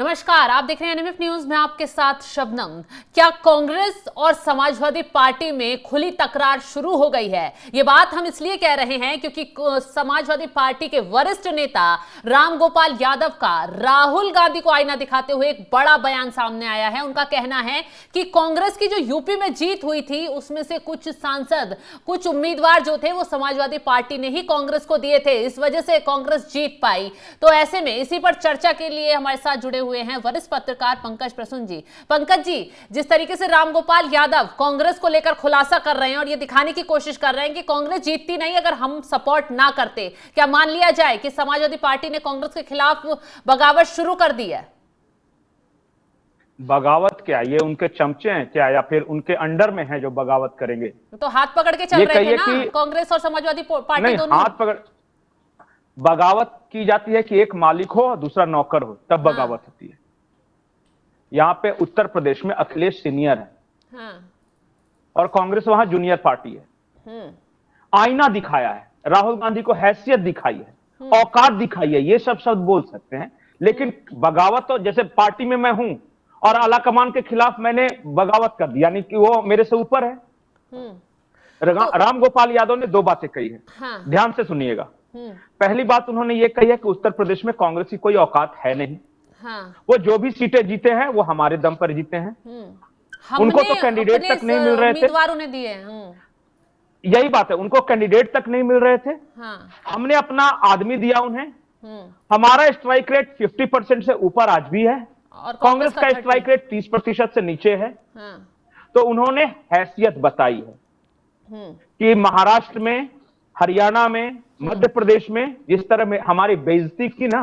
नमस्कार, आप देख रहे हैं एनएमएफ न्यूज में आपके साथ शबनम। क्या कांग्रेस और समाजवादी पार्टी में खुली तकरार शुरू हो गई है? ये बात हम इसलिए कह रहे हैं क्योंकि समाजवादी पार्टी के वरिष्ठ नेता रामगोपाल यादव का राहुल गांधी को आईना दिखाते हुए एक बड़ा बयान सामने आया है। उनका कहना है कि कांग्रेस की जो यूपी में जीत हुई थी उसमें से कुछ सांसद, कुछ उम्मीदवार जो थे वो समाजवादी पार्टी ने ही कांग्रेस को दिए थे, इस वजह से कांग्रेस जीत पाई। तो ऐसे में इसी पर चर्चा के लिए हमारे साथ जुड़े हुए हैं वरिष्ठ पत्रकार पंकज प्रसून जी। पंकज जी, जिस तरीके से रामगोपाल यादव कांग्रेस को लेकर खुलासा कर रहे हैं और ये दिखाने की कोशिश कर रहे हैं कि कांग्रेस जीतती नहीं अगर हम सपोर्ट ना करते, क्या मान लिया जाए कि समाजवादी पार्टी ने कांग्रेस के खिलाफ बगावत शुरू कर दी है? बगावत क्या, ये उनके चमचे हैं क्या या फिर उनके अंडर में हैं जो बगावत करेंगे? तो हाथ पकड़ के चल रहे थे ना कांग्रेस और समाजवादी पार्टी दोनों। हाथ पकड़ बगावत की जाती है कि एक मालिक हो और दूसरा नौकर हो, तब बगावत होती है। यहाँ पे उत्तर प्रदेश में अखिलेश सीनियर है और कांग्रेस वहां जूनियर पार्टी है। आईना दिखाया है, राहुल गांधी को हैसियत दिखाई है, औकात दिखाई है, ये सब शब्द बोल सकते हैं। लेकिन बगावत तो जैसे पार्टी में मैं हूं और आला कमान के खिलाफ मैंने बगावत कर दी, यानी कि वो मेरे से ऊपर है। रामगोपाल यादव ने दो बातें कही है, ध्यान से सुनिएगा। पहली बात उन्होंने ये कही है कि उत्तर प्रदेश में कांग्रेस की कोई औकात है नहीं। वो जो भी सीटें जीते हैं वो हमारे दम पर जीते हैं। उनको तो कैंडिडेट तक नहीं मिल रहे थे, उम्मीदवारों ने दिए। यही बात है, उनको कैंडिडेट तक नहीं मिल रहे थे। हमने अपना आदमी दिया उन्हें। हमारा स्ट्राइक रेट 50% से ऊपर आज भी है और कांग्रेस का स्ट्राइक रेट 30% से नीचे है। तो उन्होंने हैसियत बताई है कि महाराष्ट्र में, हरियाणा में, मध्य प्रदेश में जिस तरह में हमारी बेइज्जती की ना,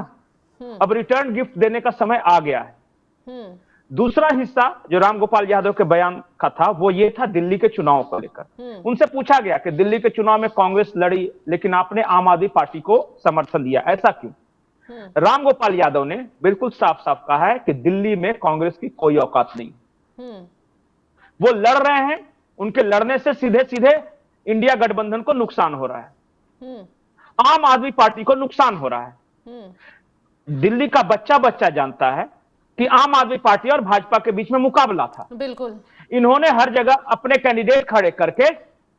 अब रिटर्न गिफ्ट देने का समय आ गया है। दूसरा हिस्सा जो रामगोपाल यादव के बयान का था वो ये था दिल्ली के चुनाव को लेकर। उनसे पूछा गया कि दिल्ली के चुनाव में कांग्रेस लड़ी लेकिन आपने आम आदमी पार्टी को समर्थन दिया, ऐसा क्यों? रामगोपाल यादव ने बिल्कुल साफ साफ कहा है कि दिल्ली में कांग्रेस की कोई औकात नहीं। वो लड़ रहे हैं, उनके लड़ने से सीधे सीधे इंडिया गठबंधन को नुकसान हो रहा है, आम आदमी पार्टी को नुकसान हो रहा है। दिल्ली का बच्चा बच्चा जानता है कि आम आदमी पार्टी और भाजपा के बीच में मुकाबला था। बिल्कुल। इन्होंने हर जगह अपने कैंडिडेट खड़े करके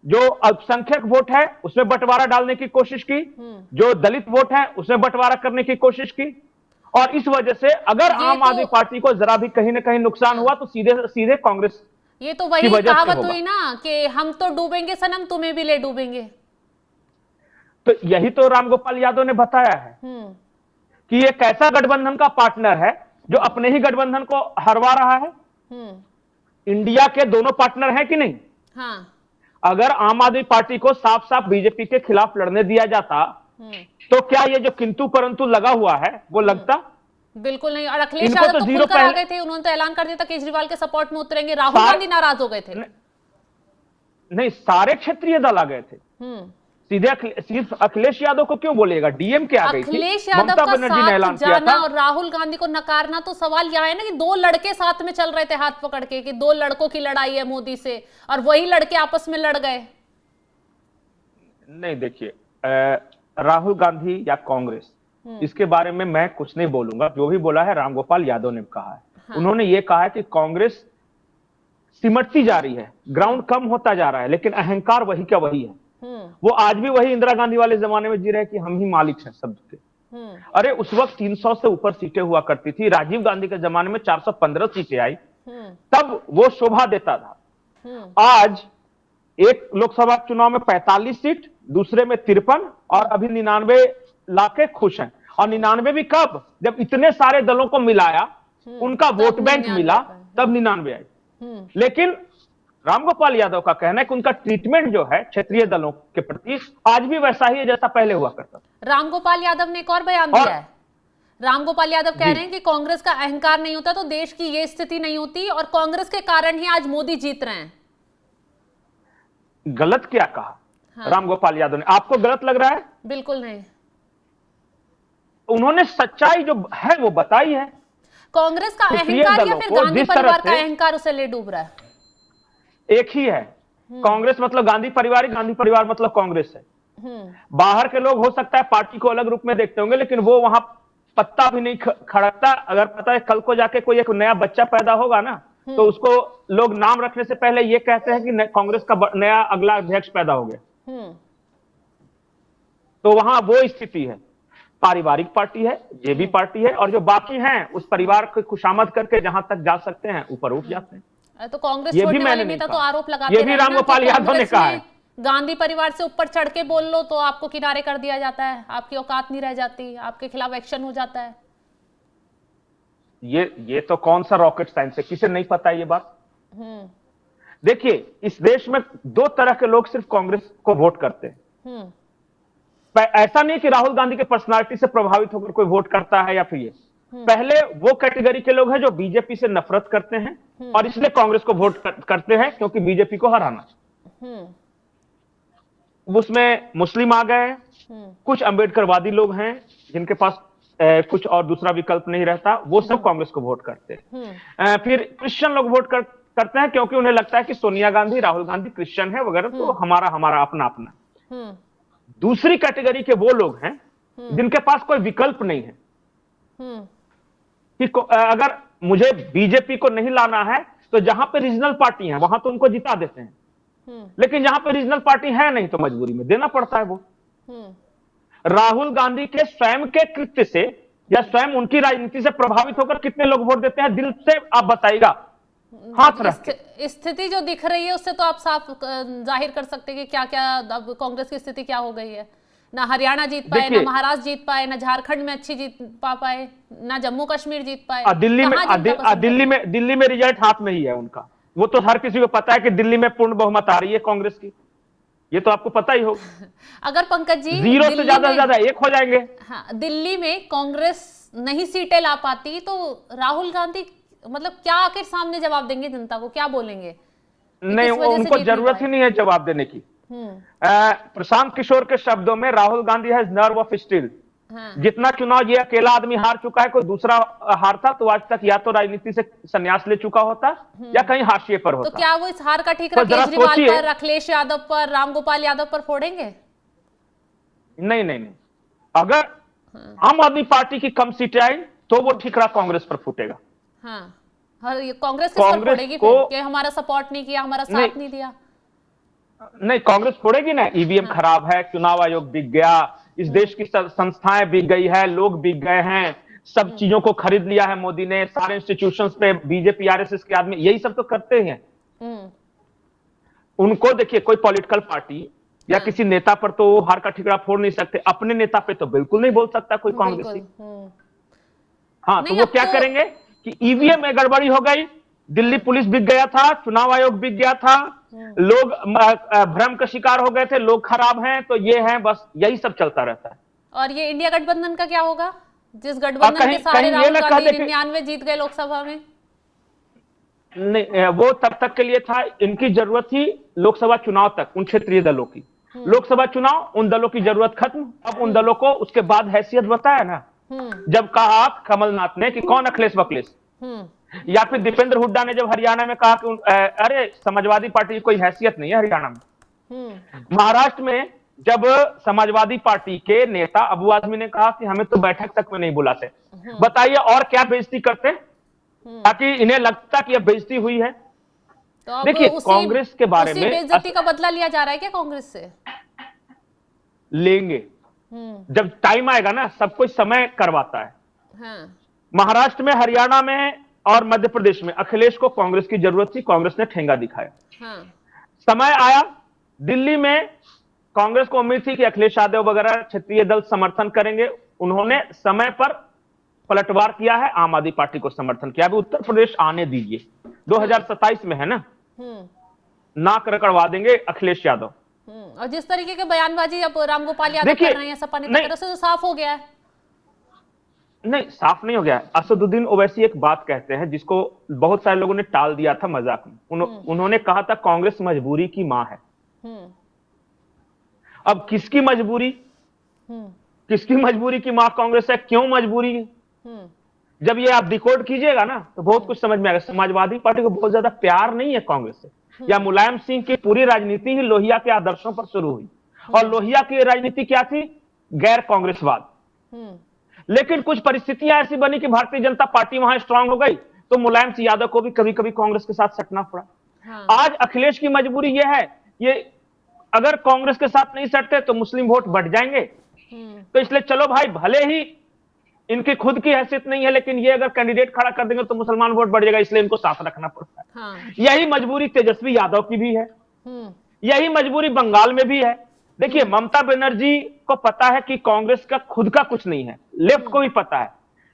जो अल्पसंख्यक वोट है उसमें बंटवारा डालने की कोशिश की, जो दलित वोट है उसमें बंटवारा करने की कोशिश की। और इस वजह से अगर आम आदमी पार्टी को जरा भी कहीं ना कहीं नुकसान हुआ तो सीधे सीधे कांग्रेस। ये तो वही कहावत हुई ना कि हम तो डूबेंगे सनम, तुम्हें भी ले डूबेंगे। तो यही तो रामगोपाल यादव ने बताया है कि एक ऐसा गठबंधन का पार्टनर है जो अपने ही गठबंधन को हरवा रहा है। इंडिया के दोनों पार्टनर हैं कि नहीं? अगर आम आदमी पार्टी को साफ साफ बीजेपी के खिलाफ लड़ने दिया जाता तो क्या ये जो किंतु परंतु लगा हुआ है वो लगता? बिल्कुल नहीं। और अखिलेश यादव तो खुलकर आ गए थे, उन्होंने तो ऐलान कर दिया था केजरीवाल के सपोर्ट में उतरेंगे। राहुल गांधी नाराज हो गए थे। नहीं, सारे क्षेत्रीय दल आ गए थे। सीधे सिर्फ अखिलेश यादव को क्यों बोलेगा? डीएम के आ गई थी, ममता बनर्जी ने ऐलान किया था। और राहुल गांधी को नकारना, तो सवाल यह है ना कि दो लड़के साथ में चल रहे थे हाथ पकड़ के, कि दो लड़कों की लड़ाई है मोदी से, और वही लड़के आपस में लड़ गए। नहीं, देखिए, राहुल गांधी या कांग्रेस, इसके बारे में मैं कुछ नहीं बोलूंगा। जो भी बोला है रामगोपाल यादव ने कहा है। उन्होंने ये कहा है कि कांग्रेस सिमटती जा रही है, ग्राउंड कम होता जा रहा है, लेकिन अहंकार वही का वही है। वो आज भी वही इंदिरा गांधी वाले जमाने में जी रहे हैं कि हम ही मालिक हैं सब के। अरे उस वक्त 300 से ऊपर सीटें हुआ करती थी। राजीव गांधी के जमाने में 415 सीटें आई, तब वो शोभा देता था। आज एक लोकसभा चुनाव में 45 सीट, दूसरे में 53 और अभी 99 लाके खुश हैं। और 99 भी कब? जब इतने सारे दलों को मिलाया, उनका वोट बैंक मिला, तब 99 आई। लेकिन रामगोपाल यादव का कहना है कि उनका ट्रीटमेंट जो है क्षेत्रीय दलों के प्रति आज भी वैसा ही है जैसा पहले हुआ करता। रामगोपाल यादव ने एक और बयान दिया है। रामगोपाल यादव कह रहे हैं कि कांग्रेस का अहंकार नहीं होता तो देश की ये स्थिति नहीं होती, और कांग्रेस के कारण ही आज मोदी जीत रहे हैं। गलत क्या कहा रामगोपाल यादव ने? आपको गलत लग रहा है? बिल्कुल नहीं। उन्होंने सच्चाई जो है वो बताई है। कांग्रेस का अहंकार या फिर गांधी परिवार का अहंकार उसे ले डूब रहा है? एक ही है। कांग्रेस मतलब गांधी परिवार, गांधी परिवार मतलब कांग्रेस है। बाहर के लोग हो सकता है पार्टी को अलग रूप में देखते होंगे, लेकिन वो वहां पत्ता भी नहीं खड़कता। अगर पता है कल को जाके कोई एक नया बच्चा पैदा होगा ना, तो उसको लोग नाम रखने से पहले ये कहते हैं कि कांग्रेस का नया अगला अध्यक्ष पैदा हो गया। तो वहां वो स्थिति है। पारिवारिक पार्टी है, ये भी पार्टी है, और जो बाकी हैं उस परिवार को खुशामद करके जहां तक जा सकते हैं ऊपर उठ जाते हैं। तो कांग्रेस ये भी छोड़ने वाले मैंने नेता नहीं तो कहा, आरोप लगाते ये भी रामगोपाल यादव ने कहा है। गांधी परिवार से ऊपर चढ़ के बोल लो तो आपको किनारे कर दिया जाता है, आपकी औकात नहीं रह जाती, आपके खिलाफ एक्शन हो जाता है। ये तो कौन सा रॉकेट साइंस है, किसे नहीं पता है ये बात। देखिए, इस देश में दो तरह के लोग सिर्फ कांग्रेस को वोट करते हैं। ऐसा नहीं कि राहुल गांधी के पर्सनालिटी से प्रभावित होकर कोई वोट करता है या फिर ये। पहले वो कैटेगरी के लोग हैं जो बीजेपी से नफरत करते हैं और इसलिए कांग्रेस को वोट करते हैं क्योंकि बीजेपी को हराना। उसमें मुस्लिम आ गए, कुछ अंबेडकरवादी लोग हैं जिनके पास कुछ और दूसरा विकल्प नहीं रहता, वो सब कांग्रेस को वोट करते हैं। फिर क्रिश्चियन लोग वोट करते हैं क्योंकि उन्हें लगता है कि सोनिया गांधी, राहुल गांधी क्रिश्चियन है वगैरह, तो हमारा अपना अपना। दूसरी कैटेगरी के वो लोग हैं जिनके पास कोई विकल्प नहीं है कि अगर मुझे बीजेपी को नहीं लाना है तो जहां पे रीजनल पार्टी है वहां तो उनको जिता देते हैं, लेकिन जहां पे रीजनल पार्टी है नहीं तो मजबूरी में देना पड़ता है वो। राहुल गांधी के स्वयं के कृत्य से या स्वयं उनकी राजनीति से प्रभावित होकर कितने लोग वोट देते हैं, दिल से आप बताइएगा हाथ रख के। स्थिति जो दिख रही है उससे तो आप साफ जाहिर कर सकते हैं कि क्या क्या अब कांग्रेस की स्थिति क्या हो गई है। ना हरियाणा जीत पाए, ना महाराष्ट्र जीत पाए, ना झारखंड में अच्छी जीत पाए, ना जम्मू कश्मीर जीत पाए। दिल्ली में रिजल्ट हाथ में ही है उनका। वो तो हर किसी को पता है कि दिल्ली में पूर्ण बहुमत आ रही है कांग्रेस की, ये तो आपको पता ही होगा। अगर पंकज जी 0 से ज्यादा 1 हो जाएंगे। हाँ, दिल्ली में कांग्रेस नहीं सीटें ला पाती तो राहुल गांधी मतलब क्या आखिर सामने जवाब देंगे जनता को, क्या बोलेंगे? नहीं, उनको जरूरत ही नहीं है जवाब देने की। प्रशांत किशोर के शब्दों में Rahul Gandhi has nerve of steel. जितना चुनाव ये अकेला आदमी हार चुका है, कोई दूसरा हारता तो आज तक या तो राजनीति से संन्यास ले चुका होता या कहीं हाशिए पर होता। तो क्या वो इस हार का ठीकरा केजरीवाल पर, अखिलेश यादव पर, रामगोपाल यादव पर फोड़ेंगे? नहीं, अगर आम आदमी पार्टी की कम सीटें आई तो वो ठीकरा कांग्रेस पर फूटेगा। हाँ, कांग्रेस किस पर फोड़ेगी फिर कि हमारा सपोर्ट नहीं किया, हमारा साथ नहीं दिया? नहीं, कांग्रेस फोड़ेगी ना। ईवीएम खराब है, चुनाव आयोग बिक गया, इस देश की संस्थाएं बिक गई है, लोग बिक गए हैं, सब चीजों को खरीद लिया है मोदी ने, सारे इंस्टीट्यूशंस पे बीजेपी आरएसएस के आदमी यही सब तो करते हैं। उनको देखिए, कोई पॉलिटिकल पार्टी या किसी नेता पर तो हार का ठिकरा फोड़ नहीं सकते, अपने नेता पे तो बिल्कुल नहीं बोल सकता कोई कांग्रेसी। हाँ, तो वो क्या करेंगे कि ईवीएम में गड़बड़ी हो गई, दिल्ली पुलिस बिक गया था, चुनाव आयोग बिक गया था, लोग भ्रम का शिकार हो गए थे, लोग खराब हैं तो ये हैं, बस यही सब चलता रहता है। और ये इंडिया गठबंधन का क्या होगा, जिस गठबंधन के सारे राहुल गांधी 99 जीत गए लोकसभा में? नहीं, वो तब तक के लिए था, इनकी जरूरत थी लोकसभा चुनाव तक उन क्षेत्रीय दलों की। लोकसभा चुनाव उन दलों की जरूरत खत्म। अब उन दलों को उसके बाद हैसियत बताया ना, जब कहा कमलनाथ ने कि कौन अखिलेश वखिलेश, या फिर दीपेंद्र हुड्डा ने जब हरियाणा में कहा कि अरे समाजवादी पार्टी की कोई हैसियत नहीं है हरियाणा में। महाराष्ट्र में जब समाजवादी पार्टी के नेता अबू आजमी ने कहा कि हमें तो बैठक तक में नहीं बुलाते, बताइए और क्या बेइज्जती करते ताकि इन्हें लगता कि यह बेइज्जती हुई है। तो देखिए, कांग्रेस के बारे में बेइज्जती का बदला लिया जा रहा है क्या कांग्रेस से? लेंगे, जब टाइम आएगा ना, सब कुछ समय करवाता है। हाँ। महाराष्ट्र में, हरियाणा में और मध्य प्रदेश में अखिलेश को कांग्रेस की जरूरत थी, कांग्रेस ने ठेंगा दिखाया। हाँ। समय आया, दिल्ली में कांग्रेस को उम्मीद थी कि अखिलेश यादव वगैरह क्षेत्रीय दल समर्थन करेंगे, उन्होंने समय पर पलटवार किया है, आम आदमी पार्टी को समर्थन किया। अभी उत्तर प्रदेश आने दीजिए, 2027 में है ना, नाक रगड़वा देंगे अखिलेश यादव। और जिस तरीके के बयानबाजी अब रामगोपाल यादव कर रहे हैं सपा नेता कर, तो साफ हो गया है। नहीं, साफ नहीं हो गया। असदुद्दीन ओवैसी एक बात कहते हैं जिसको बहुत सारे लोगों ने टाल दिया था मजाक में। उन्होंने कहा था कांग्रेस मजबूरी की मां है। अब किसकी मजबूरी, किसकी मजबूरी की मां कांग्रेस है, क्यों मजबूरी है? जब ये आप डिकोड कीजिएगा ना तो बहुत कुछ समझ में आएगा। समाजवादी पार्टी को बहुत ज्यादा प्यार नहीं है कांग्रेस से, या मुलायम सिंह की पूरी राजनीति ही लोहिया के आदर्शों पर शुरू हुई, और लोहिया की राजनीति क्या थी? गैर कांग्रेसवाद। लेकिन कुछ परिस्थितियां ऐसी बनी कि भारतीय जनता पार्टी वहां स्ट्रांग हो गई, तो मुलायम सिंह यादव को भी कभी कभी कांग्रेस के साथ सटना पड़ा। हाँ। आज अखिलेश की मजबूरी यह है, ये अगर कांग्रेस के साथ नहीं सटते तो मुस्लिम वोट बढ़ जाएंगे, तो इसलिए चलो भाई, भले ही इनकी खुद की हैसियत नहीं है, लेकिन ये अगर कैंडिडेट खड़ा कर देंगे तो मुसलमान वोट बढ़ जाएगा, इसलिए इनको साथ रखना पड़ता है। हाँ। यही मजबूरी तेजस्वी यादव की भी है, यही मजबूरी बंगाल में भी है। देखिए, ममता बनर्जी को पता है कि कांग्रेस का खुद का कुछ नहीं है, लेफ्ट को भी पता है,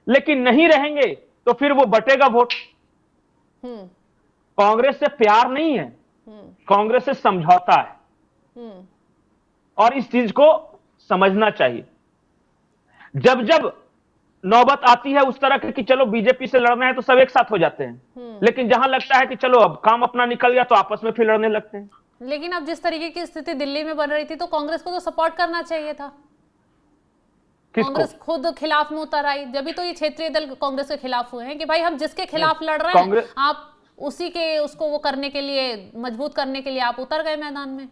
लेकिन नहीं रहेंगे तो फिर वो बटेगा वोट। कांग्रेस से प्यार नहीं है, कांग्रेस से समझौता है, और इस चीज को समझना चाहिए। जब जब नौबत आती है उस तरह की चलो बीजेपी से लड़ना है तो सब एक साथ हो जाते हैं, लेकिन जहां लगता है कि चलो अब काम अपना निकल गया तो आपस में फिर लड़ने लगते हैं। लेकिन अब जिस तरीके की स्थिति दिल्ली में बन रही थी तो कांग्रेस को तो सपोर्ट करना चाहिए था। कांग्रेस खुद खिलाफ में उतर आई, जब भी तो ये क्षेत्रीय दल कांग्रेस के खिलाफ हुए हैं कि भाई हम जिसके खिलाफ लड़ रहे हैं आप उसी के उसको वो करने के लिए, मजबूत करने के लिए आप उतर गए मैदान में।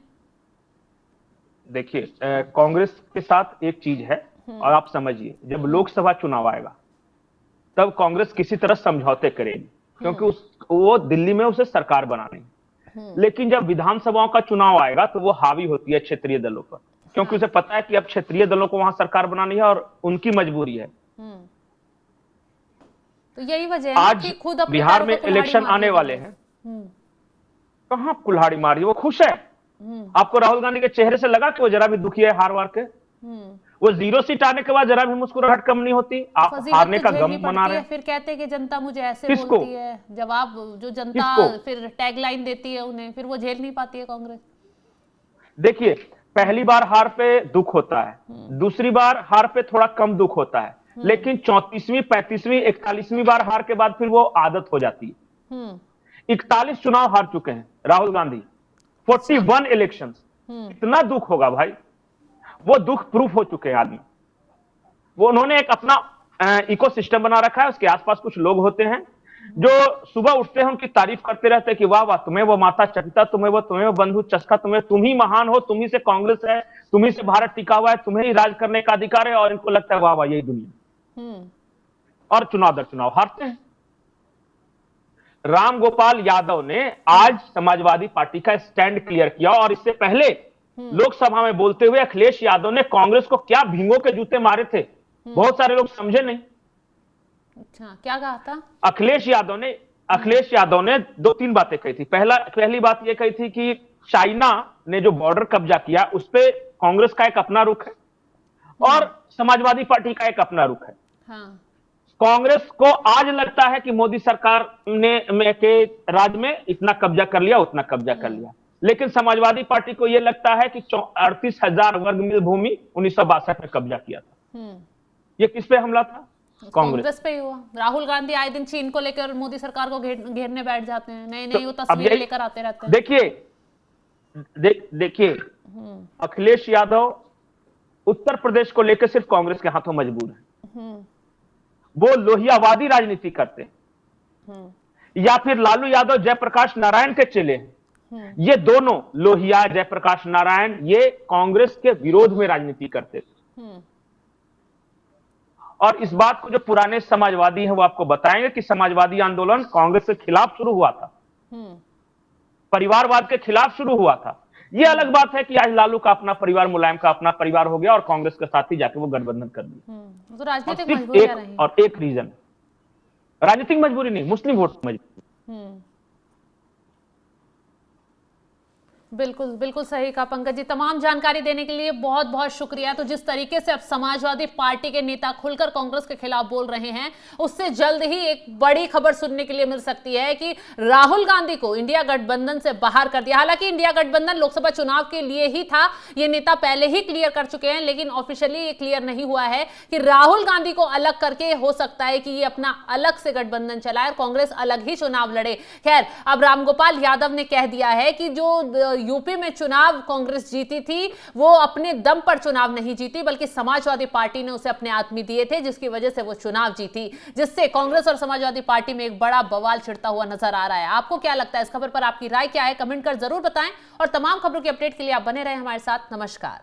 देखिए, कांग्रेस के साथ एक चीज है, और आप समझिए, जब लोकसभा चुनाव आएगा तब कांग्रेस किसी तरह समझौते करेगी, क्योंकि वो दिल्ली में उसे सरकार बनानी है। लेकिन जब विधानसभाओं का चुनाव आएगा तो वो हावी होती है क्षेत्रीय दलों पर, क्योंकि उसे पता है कि अब क्षेत्रीय दलों को वहां सरकार बनानी है और उनकी मजबूरी है। तो यही वजह है आज कि खुद अपने बिहार में इलेक्शन आने वाले हैं, कहां कुल्हाड़ी मारी, वो खुश है। आपको राहुल गांधी के चेहरे से लगा कि वो जरा भी दुखी है हार वार के? वो 0 सीट आने के बाद जरा भी मुस्कुराहट कम नहीं होती। आप हारने का गम मना रहे हैं, फिर कहते हैं कि जनता मुझे ऐसे बोलती है। जवाब जो जनता फिर टैगलाइन देती है उन्हें, फिर वो झेल नहीं पाती है कांग्रेस। देखिए, पहली बार हार पे दुख होता है, दूसरी बार हार पे थोड़ा कम दुख होता है, लेकिन 34वीं 35वीं 41वीं बार हार के बाद फिर वो आदत हो जाती है। 41 चुनाव हार चुके हैं राहुल गांधी, 41 इलेक्शंस। इतना दुख होगा भाई, वो दुख प्रूफ हो चुके हैं आदमी। वो उन्होंने एक अपना इकोसिस्टम बना रखा है, उसके आसपास कुछ लोग होते हैं जो सुबह उठते हैं उनकी तारीफ करते रहते हैं कि वाह वाह, तुम्हें वो माता चकिता, तुम्हें वो बंधु चस्का, तुम ही महान हो, तुम ही से कांग्रेस है, तुम ही से भारत टिका हुआ है, तुम्हें ही राज करने का अधिकार है, और इनको लगता है वाह वाह यही दुनिया। और चुनाव दर चुनाव हारते हैं। राम गोपाल यादव ने आज समाजवादी पार्टी का स्टैंड क्लियर किया, और इससे पहले लोकसभा में बोलते हुए अखिलेश यादव ने कांग्रेस को क्या भींगों के जूते मारे थे, बहुत सारे लोग समझे नहीं। अच्छा, क्या कहा था? अखिलेश यादव ने 2-3 बातें कही थी। पहली बात यह कही थी कि चाइना ने जो बॉर्डर कब्जा किया उस पे कांग्रेस का एक अपना रुख है और समाजवादी पार्टी का एक अपना रुख है। हाँ। कांग्रेस को आज लगता है कि मोदी सरकार ने के राज में इतना कब्जा कर लिया, उतना कब्जा कर लिया, लेकिन समाजवादी पार्टी को यह लगता है कि 38,000 वर्ग मील भूमि 1962 में कब्जा किया था। ये किस पे हमला था? कांग्रेस पे ही हुआ। राहुल गांधी आए दिन चीन को लेकर मोदी सरकार को घेरने बैठ जाते हैं, नई तस्वीरें लेकर आते रहते हैं। देखिए, अखिलेश यादव उत्तर प्रदेश को लेकर सिर्फ कांग्रेस के हाथों मजबूर है। वो लोहियावादी राजनीति करते हैं, या फिर लालू यादव जयप्रकाश नारायण के चेले हैं। ये दोनों, लोहिया, जयप्रकाश नारायण, ये कांग्रेस के विरोध में राजनीति करते थे। और इस बात को जो पुराने समाजवादी हैं वो आपको बताएंगे कि समाजवादी आंदोलन कांग्रेस के खिलाफ शुरू हुआ था, परिवारवाद के खिलाफ शुरू हुआ था। ये अलग बात है कि आज लालू का अपना परिवार, मुलायम का अपना परिवार हो गया और कांग्रेस के साथ ही जाके वो गठबंधन कर दिया। तो राजनीतिक मजबूरियां रही। और एक रीजन, राजनीतिक मजबूरी नहीं, मुस्लिम वोट मजबूरी। बिल्कुल बिल्कुल सही कहा पंकज जी। तमाम जानकारी देने के लिए बहुत बहुत शुक्रिया। तो जिस तरीके से अब समाजवादी पार्टी के नेता खुलकर कांग्रेस के खिलाफ बोल रहे हैं, उससे जल्द ही एक बड़ी खबर सुनने के लिए मिल सकती है कि राहुल गांधी को इंडिया गठबंधन से बाहर कर दिया। हालांकि इंडिया गठबंधन लोकसभा चुनाव के लिए ही था, ये नेता पहले ही क्लियर कर चुके हैं, लेकिन ऑफिशियली ये क्लियर नहीं हुआ है कि राहुल गांधी को अलग करके हो सकता है कि ये अपना अलग से गठबंधन चलाए और कांग्रेस अलग ही चुनाव लड़े। खैर, अब रामगोपाल यादव ने कह दिया है कि जो यूपी में चुनाव कांग्रेस जीती थी वो अपने दम पर चुनाव नहीं जीती, बल्कि समाजवादी पार्टी ने उसे अपने आदमी दिए थे, जिसकी वजह से वो चुनाव जीती, जिससे कांग्रेस और समाजवादी पार्टी में एक बड़ा बवाल छिड़ता हुआ नजर आ रहा है। आपको क्या लगता है? इस खबर पर आपकी राय क्या है? कमेंट कर जरूर बताएं और तमाम खबरों की अपडेट के लिए आप बने रहें हमारे साथ। नमस्कार।